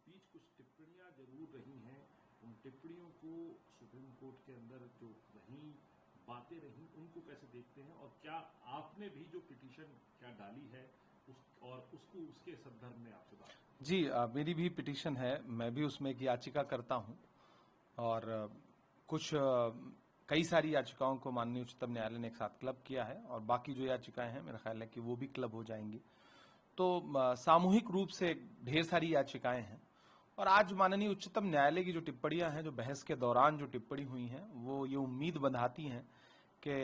बीच कुछ टिप्पणियां जरूर रही हैं। उन टिप्पणियों को सुप्रीम कोर्ट के अंदर जो रही बातें रही उनको कैसे देखते हैं, और क्या आपने भी जो पिटीशन क्या डाली है और उसको उसके संदर्भ में आपसे बात? जी, मेरी भी पिटीशन है, मैं भी उसमें एक याचिका करता हूं और कुछ कई सारी याचिकाओं को माननीय उच्चतम न्यायालय ने एक साथ क्लब किया है और बाकी जो याचिकाएं हैं मेरा ख्याल है कि वो भी क्लब हो जाएंगी। तो सामूहिक रूप से ढेर सारी याचिकाएं हैं और आज माननीय उच्चतम न्यायालय की जो टिप्पणियां हैं, जो बहस के दौरान जो टिप्पणी हुई हैं, वो ये उम्मीद बंधाती हैं कि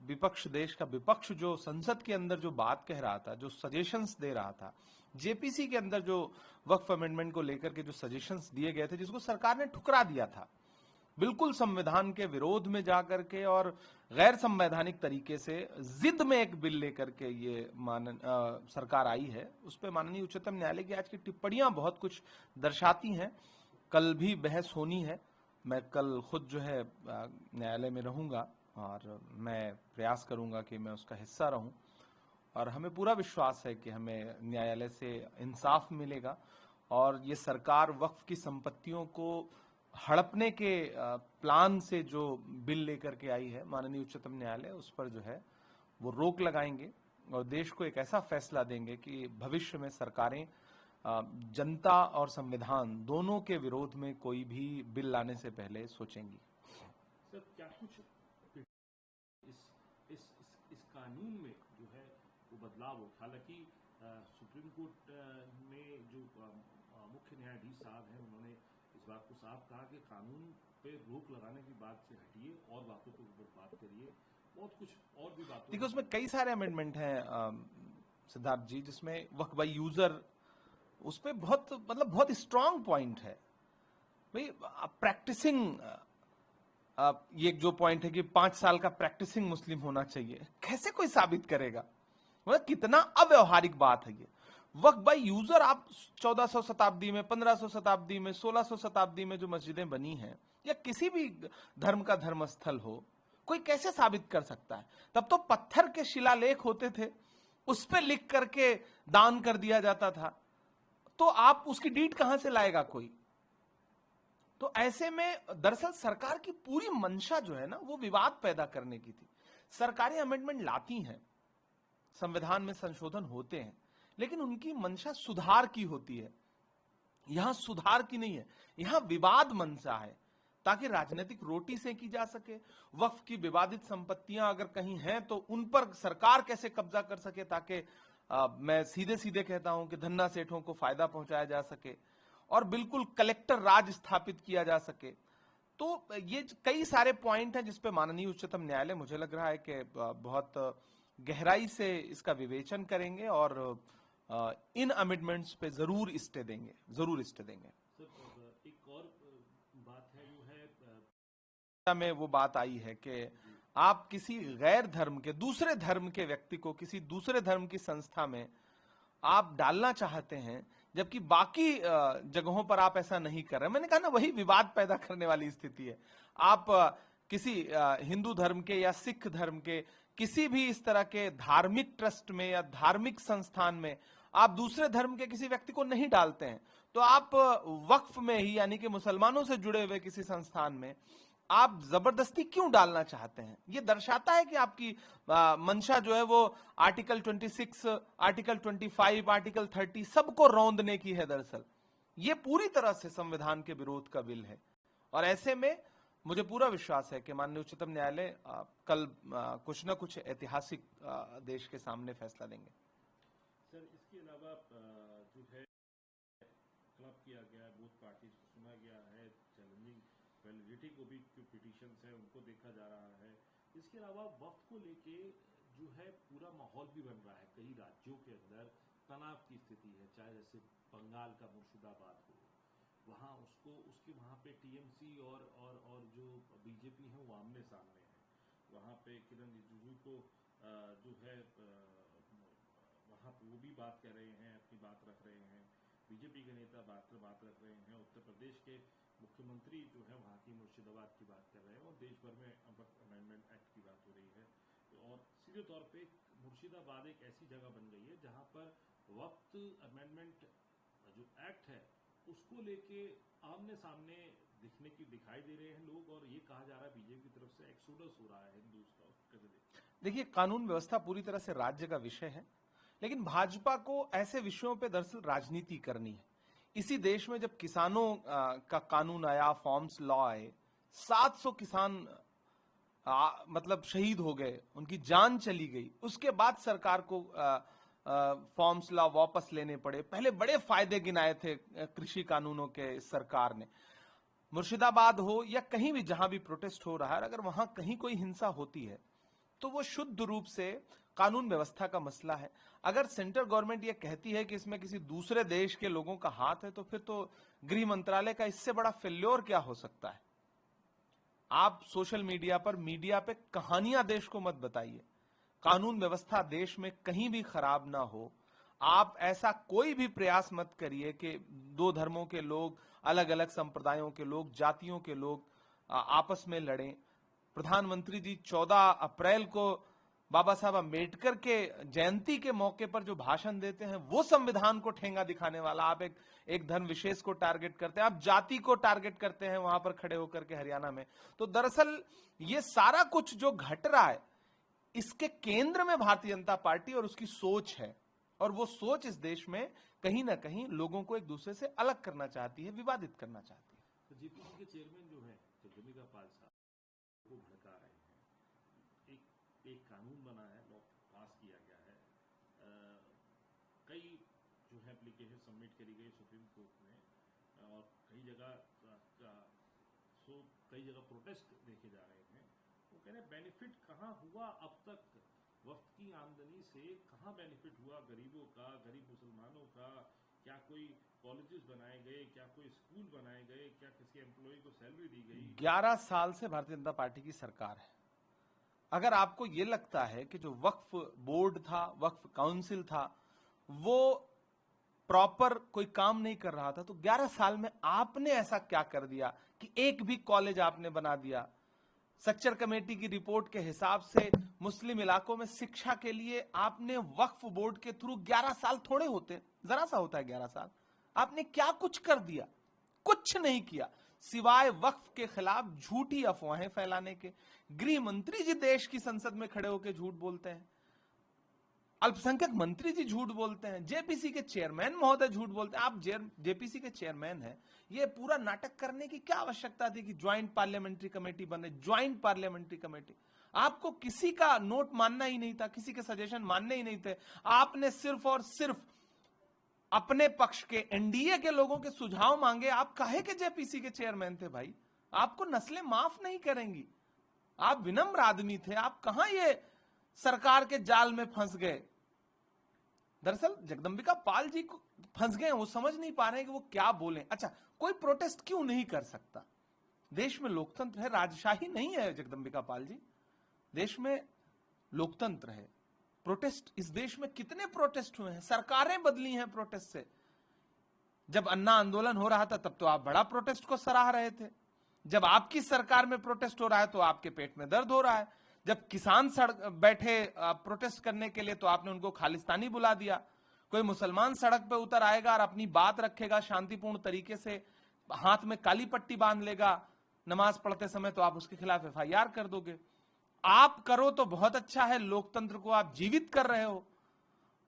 विपक्ष, देश का विपक्ष जो संसद के अंदर जो बात कह रहा था, जो सजेशंस दे रहा था, जेपीसी के अंदर जो वक्फ अमेंडमेंट को लेकर के जो सजेशंस दिए गए थे, जिसको सरकार ने ठुकरा दिया था, बिल्कुल संविधान के विरोध में जाकर के और गैर संवैधानिक तरीके से जिद में एक बिल लेकर के ये सरकार आई है, उस पर माननीय उच्चतम न्यायालय की आज की टिप्पणियां बहुत कुछ दर्शाती हैं। कल भी बहस होनी है, मैं कल खुद जो है न्यायालय में रहूंगा और मैं प्रयास करूंगा कि मैं उसका हिस्सा रहूं और हमें पूरा विश्वास है कि हमें न्यायालय से इंसाफ मिलेगा और ये सरकार वक्फ की संपत्तियों को हड़पने के प्लान से जो बिल लेकर के आई है माननीय उच्चतम न्यायालय, उस पर जो है वो रोक लगाएंगे और देश को एक ऐसा फैसला देंगे कि भविष्य में सरकारें जनता और संविधान दोनों के विरोध में कोई भी बिल लाने से पहले सोचेंगी। सर, क्या कुछ इस कानून में जो है वो बदलाव हो? हालांकि सुप्रीम कोर्ट में जो मुख्य न्यायाधीश साहब हैं, उन्होंने इस बात को साफ कहा कि कानून पे रोक लगाने की बात से हटिए और बातों के ऊपर बात करिए। बहुत कुछ और भी बातों, देखिए उसमें कई सारे अमेंडमेंट हैं सिद्धार्थ जी, जिसमें वक्फ बाय यूजर, उस पर बहुत स्ट्रांग पॉइंट है भाई। प्रैक्टिसिंग, ये जो पॉइंट है कि 5 साल का प्रैक्टिसिंग मुस्लिम होना चाहिए, कैसे कोई साबित करेगा? मतलब कितना अव्यवहारिक बात है ये। वक्फ बाय यूजर, आप 1400 शताब्दी में, 1500 शताब्दी में, 1600 शताब्दी में जो मस्जिदें बनी हैं या किसी भी धर्म का धर्मस्थल हो, कोई कैसे साबित कर सकता है? तब तो पत्थर के शिलालेख होते थे, उस पर लिख करके दान कर दिया जाता था, तो आप उसकी डीड कहां से लाएगा कोई? तो ऐसे में दरअसल सरकार की पूरी मंशा जो है ना, वो विवाद पैदा करने की थी। सरकारें अमेंडमेंट लाती हैं, संविधान में संशोधन होते हैं, लेकिन उनकी मंशा सुधार की होती है। यहां सुधार की नहीं है, यहां विवाद मंशा है, ताकि राजनीतिक रोटी सेंकी जा सके। वक्फ की विवादित संपत्तियां अगर कहीं हैं तो उन पर सरकार कैसे कब्जा कर सके, ताकि मैं सीधे सीधे कहता हूं कि धन्ना सेठों को फायदा पहुंचाया जा सके और बिल्कुल कलेक्टर राज स्थापित किया जा सके। तो ये कई सारे पॉइंट हैं जिस पे माननीय उच्चतम न्यायालय, मुझे लग रहा है कि बहुत गहराई से इसका विवेचन करेंगे और इन अमेंडमेंट्स पे जरूर स्टे देंगे, जरूर स्टे देंगे। सर, एक और बात है, वो है में वो बात आई है कि आप किसी गैर धर्म के, दूसरे धर्म के व्यक्ति को किसी दूसरे धर्म की संस्था में आप डालना चाहते हैं, जबकि बाकी जगहों पर आप ऐसा नहीं कर रहे। मैंने कहा ना, वही विवाद पैदा करने वाली स्थिति है। आप किसी हिंदू धर्म के या सिख धर्म के किसी भी इस तरह के धार्मिक ट्रस्ट में या धार्मिक संस्थान में आप दूसरे धर्म के किसी व्यक्ति को नहीं डालते हैं, तो आप वक्फ में ही, यानी कि मुसलमानों से जुड़े हुए किसी संस्थान में आप जबरदस्ती क्यों डालना चाहते हैं? ये दर्शाता है कि आपकी मंशा जो है वो आर्टिकल 26, आर्टिकल 25, आर्टिकल 30 सबको रौंदने की है। दरअसल ये पूरी तरह से संविधान के विरोध का बिल है और ऐसे में मुझे पूरा विश्वास है कि माननीय उच्चतम न्यायालय कल कुछ न कुछ ऐतिहासिक देश के सामने फैसला देंगे। सर, इसके अलावा जो है क्लब किया गया है, बोथ पार्टीज को सुना गया है, चैलेंजिंग वैलिडिटी को भी, जो पिटीशंस है उनको देखा जा रहा है। इसके अलावा वक्त को लेके जो है पूरा माहौल भी बन रहा है, कई राज्यों के अंदर तनाव की स्थिति है, चाहे जैसे बंगाल का मुर्शिदाबाद हो, वहाँ उसके वहाँ पे टीएमसी और जो बीजेपी है वो आमने सामने है। वहाँ पे किरण रिजिजू को जो है वहाँ पे वो भी बात कह रहे हैं, अपनी बात रख रहे हैं, बीजेपी के नेता बात रख रहे हैं, उत्तर प्रदेश के मुख्यमंत्री जो है वहाँ की मुर्शिदाबाद की बात कर रहे हैं और देश भर में वक्फ अमेंडमेंट एक्ट की बात हो रही है। और सीधे तौर पे मुर्शिदाबाद एक ऐसी जगह बन गई है जहाँ पर वक्फ अमेंडमेंट जो एक्ट है उसको लेके आमने सामने दिखाई दे रहे हैं लोग, और ये कहा जा रहा है बीजेपी की तरफ से एक्सोडस हो रहा है हिंदुस्तान। कैसे देखते हैं? देखिए, कानून व्यवस्था पूरी तरह से राज्य का विषय है, लेकिन भाजपा को ऐसे विषयों पे दरअसल राजनीति करनी है। इसी देश में जब किसानों का कानून आया, फॉर्म्स लॉ आए, 700 किसान मतलब शहीद हो गए, उनकी जान चली गई, उसके बाद सरकार को फॉर्म्स लॉ वापस लेने पड़े। पहले बड़े फायदे गिनाए थे कृषि कानूनों के सरकार ने। मुर्शिदाबाद हो या कहीं भी जहां भी प्रोटेस्ट हो रहा है, अगर वहां कहीं कोई हिंसा होती है तो वो शुद्ध रूप से कानून व्यवस्था का मसला है। अगर सेंट्रल गवर्नमेंट ये कहती है कि इसमें किसी दूसरे देश के लोगों का हाथ है, तो फिर तो गृह मंत्रालय का इससे बड़ा फेल्योर क्या हो सकता है। आप सोशल मीडिया पे कहानियां देश को मत बताइए। कानून व्यवस्था देश में कहीं भी खराब ना हो, आप ऐसा कोई भी प्रयास मत करिए कि दो धर्मों के लोग, अलग अलग संप्रदायों के लोग, जातियों के लोग आपस में लड़ें। प्रधानमंत्री जी 14 अप्रैल को बाबा साहब अम्बेडकर के जयंती के मौके पर जो भाषण देते हैं, वो संविधान को ठेंगा दिखाने वाला। आप एक धर्म विशेष को टारगेट करते हैं, आप जाति को टारगेट करते हैं वहां पर खड़े होकर के हरियाणा में। तो दरअसल ये सारा कुछ जो घट रहा है, इसके केंद्र में भारतीय जनता पार्टी और उसकी सोच है, और वो सोच इस देश में कहीं ना कहीं लोगों को एक दूसरे से अलग करना चाहती है, विवादित करना चाहती है। तो जेपीसी के चेयरमैन जो है जगदम्बिका पाल साहब, वो भड़का रहे हैं। एक कानून बना है, लॉ पास किया गया है, कई जो है एप्लीकेशन सबमिट करी गई सुप्रीम कोर्ट में, और कई जगह प्रोटेस्ट देखे जा रहे हैं। वो कह रहे हैं बेनिफिट कहाँ हुआ अब तक, वक्त की आमदनी से कहाँ बेनिफिट हुआ गरीबों का, गरीब मुसलमानों का? क्या कोई कॉलेजेस बनाए गए, क्या कोई स्कूल बनाए गए, क्या किसी एम्प्लॉय को सैलरी दी गई? 11 साल से भारतीय जनता पार्टी की सरकार है। अगर आपको यह लगता है कि जो वक्फ बोर्ड था, वक्फ काउंसिल था, वो प्रॉपर कोई काम नहीं कर रहा था, तो 11 साल में आपने ऐसा क्या कर दिया कि एक भी कॉलेज आपने बना दिया? सक्चर कमेटी की रिपोर्ट के हिसाब से मुस्लिम इलाकों में शिक्षा के लिए आपने वक्फ बोर्ड के थ्रू 11 साल थोड़े होते, जरा सा होता है 11 साल। आपने क्या कुछ कर दिया? कुछ नहीं किया, सिवाय वक्फ के खिलाफ झूठी अफवाहें फैलाने के। गृह मंत्री जी देश की संसद में खड़े होकर झूठ बोलते हैं, अल्पसंख्यक मंत्री जी झूठ बोलते हैं, जेपीसी के चेयरमैन महोदय झूठ बोलते हैं। आप जेपीसी के चेयरमैन हैं, ये पूरा नाटक करने की क्या आवश्यकता थी कि ज्वाइंट पार्लियामेंट्री कमेटी बने? ज्वाइंट पार्लियामेंट्री कमेटी, आपको किसी का नोट मानना ही नहीं था, किसी के सजेशन मानने ही नहीं थे। आपने सिर्फ और सिर्फ अपने पक्ष के एनडीए के लोगों के सुझाव मांगे। आप काहे के जेपीसी के चेयरमैन थे भाई? आपको नस्लें माफ नहीं करेंगी। आप विनम्र आदमी थे, आप कहां ये सरकार के जाल में फंस गए? दरअसल जगदम्बिका पाल जी को फंस गए, वो समझ नहीं पा रहे हैं कि वो क्या बोलें। अच्छा, कोई प्रोटेस्ट क्यों नहीं कर सकता? देश में लोकतंत्र है, राजशाही नहीं है जगदम्बिका पाल जी। देश में लोकतंत्र है। प्रोटेस्ट, इस देश में कितने प्रोटेस्ट हुए हैं, सरकारें बदली हैं प्रोटेस्ट से। जब अन्ना आंदोलन हो रहा था तब तो आप बड़ा प्रोटेस्ट को सराह रहे थे। जब आपकी सरकार में प्रोटेस्ट हो रहा है तो आपके पेट में दर्द हो रहा है। जब किसान सड़क बैठे प्रोटेस्ट करने के लिए तो आपने उनको खालिस्तानी बुला दिया। कोई मुसलमान सड़क पे उतर आएगा और अपनी बात रखेगा शांतिपूर्ण तरीके से, हाथ में काली पट्टी बांध लेगा नमाज पढ़ते समय, तो आप उसके खिलाफ एफआईआर कर दोगे। आप करो तो बहुत अच्छा है, लोकतंत्र को आप जीवित कर रहे हो,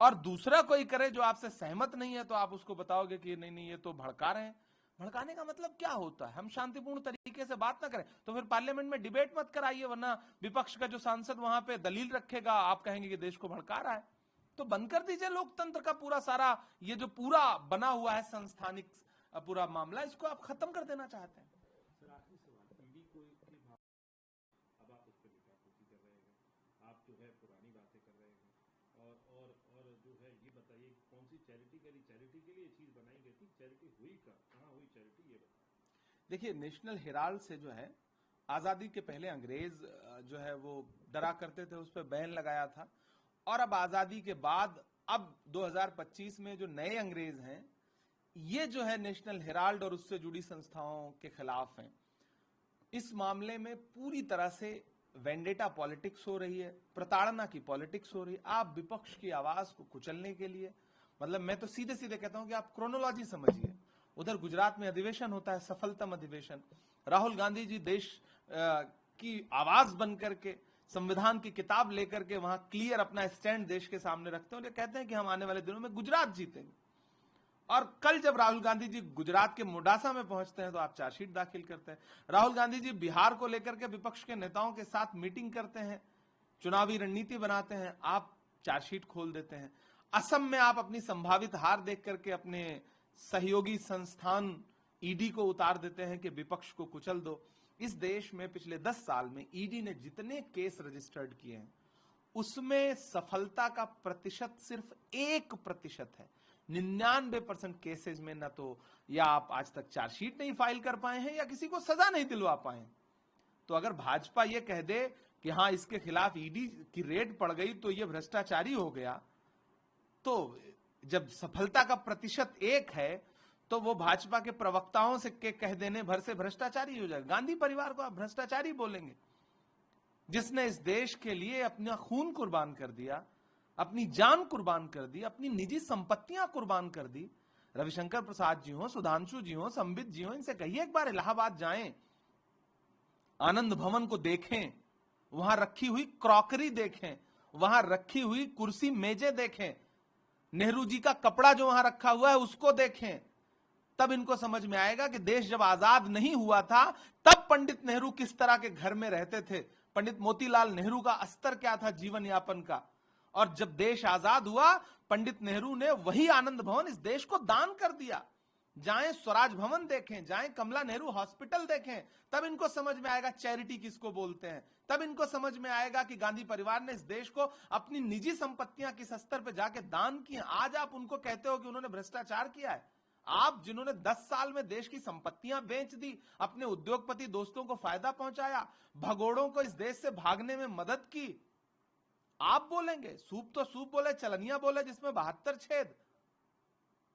और दूसरा कोई करे जो आपसे सहमत नहीं है तो आप उसको बताओगे कि नहीं नहीं ये तो भड़का रहे हैं। भड़काने का मतलब क्या होता है? हम शांतिपूर्ण तरीके से बात ना करें तो फिर पार्लियामेंट में डिबेट मत कराइए, वरना विपक्ष का जो सांसद वहां पे दलील रखेगा, आप कहेंगे कि देश को भड़का रहा है। तो बंद कर दीजिए लोकतंत्र का पूरा सारा ये जो पूरा बना हुआ है संस्थानिक पूरा मामला, इसको आप खत्म कर देना चाहते हैं। सर आखिरी सवाल, ईडी को अब आप उस पर लिखापोती कर रहे हैं, आप जो है पुरानी बातें कर रहे हैं, और जो है ये बताइए कौन सी चैरिटी के लिए चीज बनाई गई थी? चैरिटी हुई कहाँ हुई चैरिटी, ये बताइए। देखिए, नेशनल हेराल्ड से जो है आजादी के पहले अंग्रेज जो है वो डरा करते थे, उस पर बैन लगाया था, और अब आजादी के बाद अब 2025 में जो नए अंग्रेज हैं, ये जो है नेशनल हेराल्ड और उससे जुड़ी संस्थाओं के खिलाफ हैं। इस मामले में पूरी तरह से वेंडेटा पॉलिटिक्स हो रही है, प्रताड़ना की पॉलिटिक्स हो रही है। आप विपक्ष की आवाज को कुचलने के लिए, मतलब मैं तो सीधे सीधे कहता हूं कि आप क्रोनोलॉजी समझिए, उधर गुजरात में अधिवेशन होता है, सफलतम अधिवेशन। राहुल गांधी जी देश की आवाज बन करके, संविधान की किताब लेकर के वहां क्लियर अपना स्टैंड देश के सामने रखते हैं और ये कहते हैं कि हम आने वाले दिनों में गुजरात जीतेंगे। और कल जब राहुल गांधी जी गुजरात के मोडासा में पहुंचते हैं तो आप चार्जशीट दाखिल करते हैं। राहुल गांधी जी बिहार को लेकर के विपक्ष के नेताओं के साथ मीटिंग करते हैं, चुनावी रणनीति बनाते हैं, आप चार्जशीट खोल देते हैं। असम में आप अपनी संभावित हार देख करके अपने सहयोगी संस्थान ईडी को उतार देते हैं कि विपक्ष को कुचल दो। इस देश में पिछले 10 साल में ईडी ने जितने केस रजिस्टर्ड किए हैं उसमें सफलता का प्रतिशत सिर्फ 1% है। 99% केसेस में न तो या आप आज तक चार्जशीट नहीं फाइल कर पाए हैं या किसी को सजा नहीं दिलवा पाए। तो अगर भाजपा ये कह दे कि हां इसके खिलाफ ईडी की रेड पड़ गई तो ये भ्रष्टाचारी हो गया, तो जब सफलता का प्रतिशत 1 है तो वो भाजपा के प्रवक्ताओं से के कह देने भर से भ्रष्टाचारी हो जाएगा। गांधी परिवार को आप भ्रष्टाचारी बोलेंगे, जिसने इस देश के लिए अपना खून कुर्बान कर दिया, अपनी जान कुर्बान कर दी, अपनी निजी संपत्तियां कुर्बान कर दी। रविशंकर प्रसाद जी हो, सुधांशु जी हो, संबित जी हो, इनसे कहिए एक बार इलाहाबाद जाएं, आनंद भवन को देखें, वहां रखी हुई क्रॉकरी देखें, वहां रखी हुई कुर्सी मेजें देखें, नेहरू जी का कपड़ा जो वहां रखा हुआ है उसको देखें। तब इनको समझ में आएगा कि देश जब आजाद नहीं हुआ था तब पंडित नेहरू किस तरह के घर में रहते थे, पंडित मोतीलाल नेहरू का स्तर क्या था जीवन यापन का। और जब देश आजाद हुआ पंडित नेहरू ने वही आनंद भवन इस देश को दान कर दिया। जाएं स्वराज भवन देखें, जाएं कमला नेहरू हॉस्पिटल देखें, तब इनको समझ में आएगा चैरिटी किसको बोलते हैं। तब इनको समझ में आएगा कि गांधी परिवार ने इस देश को अपनी निजी संपत्तियां किस स्तर पर जाके दान की। आज आप उनको कहते हो कि उन्होंने भ्रष्टाचार किया है। आप जिन्होंने 10 साल में देश की संपत्तियां बेच दी, अपने उद्योगपति दोस्तों को फायदा पहुंचाया, भगोड़ों को इस देश से भागने में मदद की, आप बोलेंगे सूप तो सूप बोले, चलनिया बोले जिसमें 72 छेद।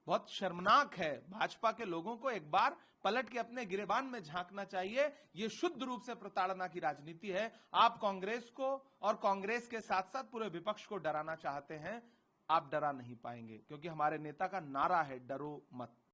बहुत शर्मनाक है। भाजपा के लोगों को एक बार पलट के अपने गिरेबान में झांकना चाहिए। यह शुद्ध रूप से प्रताड़ना की राजनीति है। आप कांग्रेस को और कांग्रेस के साथ साथ पूरे विपक्ष को डराना चाहते हैं, आप डरा नहीं पाएंगे, क्योंकि हमारे नेता का नारा है डरो मत।